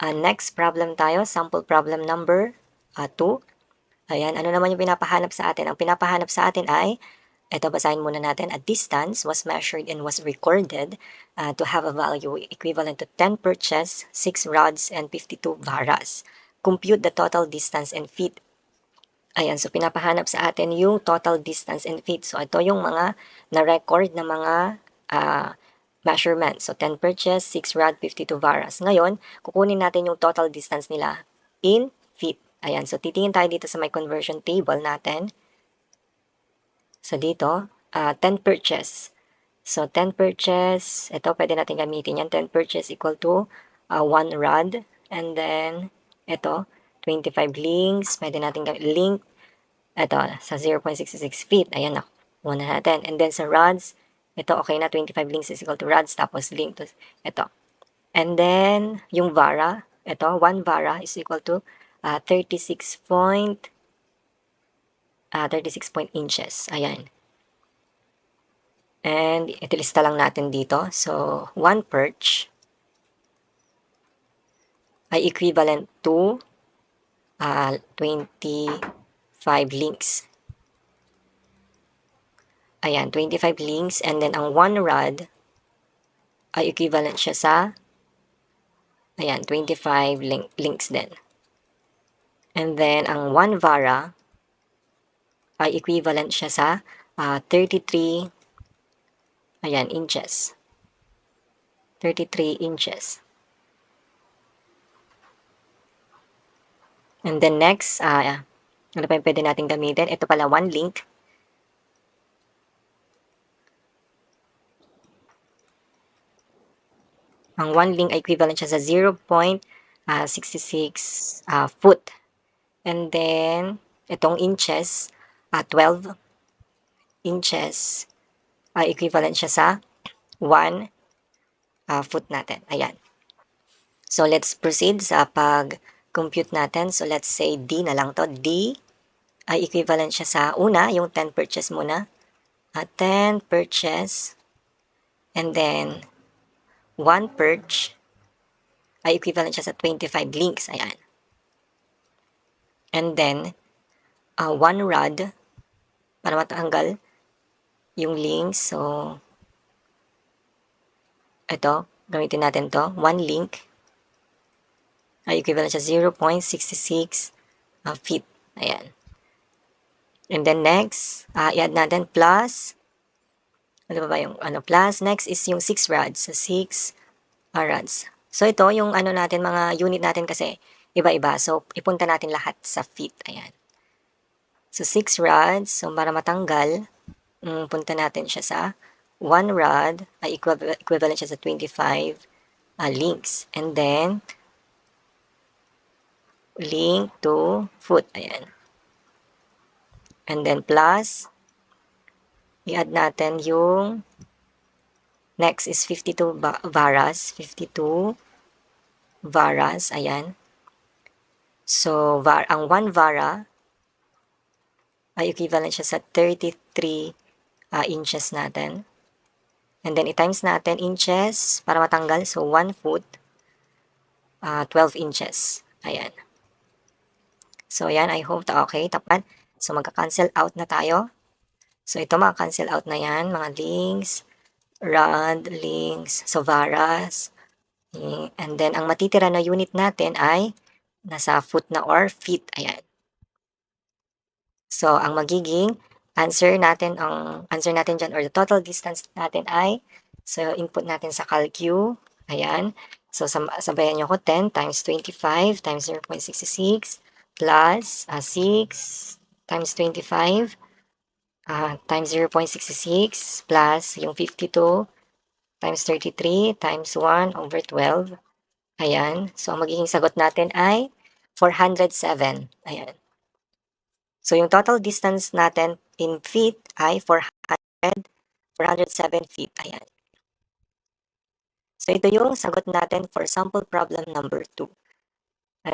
Next problem tayo, sample problem number 2. Ayan, ano naman yung pinapahanap sa atin? Ang pinapahanap sa atin ay, ito basahin muna natin, a distance was measured and was recorded to have a value equivalent to 10 perches, 6 rods, and 52 varas. Compute the total distance in feet. Ayan, so pinapahanap sa atin yung total distance in feet. So ito yung mga na-record na mga measurement. So 10 perches, 6 rod, 52 varas. Ngayon, kukunin natin yung total distance nila in feet. Ayan, so titingin tayo dito sa may conversion table natin. So dito, 10 perches. So 10 perches, ito pwede natin gamitin yan. 10 perches equal to 1 rod. And then, ito, 25 links. Pwede natin link. Ito, sa 0.66 feet. Ayan na, muna natin. And then sa rods, ito okay na, 25 links is equal to rods. Tapos link to, ito. And then, yung vara, ito, 1 vara is equal to 36 point inches. Ayan. And itilista lang natin dito. So, 1 perch ay equivalent to 25 links. Ayan, 25 links. And then, ang 1 rod ay equivalent siya sa, ayan, 25 links din. And then, ang 1 vara ay equivalent siya sa 33, ayan, inches. 33 inches. And then next, ano pa yung pwede natin gamitin? Ito pala, 1 link. Ang 1 link ay equivalent siya sa 0.66 foot. And then, itong inches, 12 inches ay equivalent siya sa 1 foot natin. Ayan. So, let's proceed sa pag-compute natin. So, let's say D na lang to. D ay equivalent siya sa una, yung 10 perches muna. 10 perches. And then, 1 perch ay equivalent siya sa 25 links. Ayan. And then, 1 rod para matanggal yung links. So, ito, gamitin natin to. 1 link ay equivalent siya 0.66 feet. Ayan. And then next, i-add natin plus, ano ba yung plus? Next is yung 6 rods. So, 6 rods. So, ito yung natin, mga unit natin kasi iba-iba. So, ipunta natin lahat sa feet. Ayan. So, 6 rods. So, para matanggal, punta natin siya sa 1 rod ay equivalent siya sa 25 links. And then, link to foot. Ayan. And then, plus, i-add natin yung next is 52 varas. 52 varas. Ayan. So, ang 1 vara ay equivalent siya sa 33 inches natin. And then, i-times natin inches para matanggal. So, 1 foot, 12 inches. Ayan. So, ayan. I hope okay. Tapat. So, magka-cancel out na tayo. So, ito mga-cancel out na yan. Mga links, rod, links, so varas. And then, ang matitira na unit natin ay nasa foot na or feet. Ayan. So, ang magiging answer natin dyan or the total distance natin ay, so, input natin sa CalQ. Ayan. So, sabayan nyo ko 10 times 25 times 0.66 plus 6 times 25 times 0.66 plus yung 52 times 33 times 1 over 12. Ayan. So, ang magiging sagot natin ay 407. Ayan. So, yung total distance natin in feet ay 407 feet. Ayan. So, ito yung sagot natin for sample problem number 2.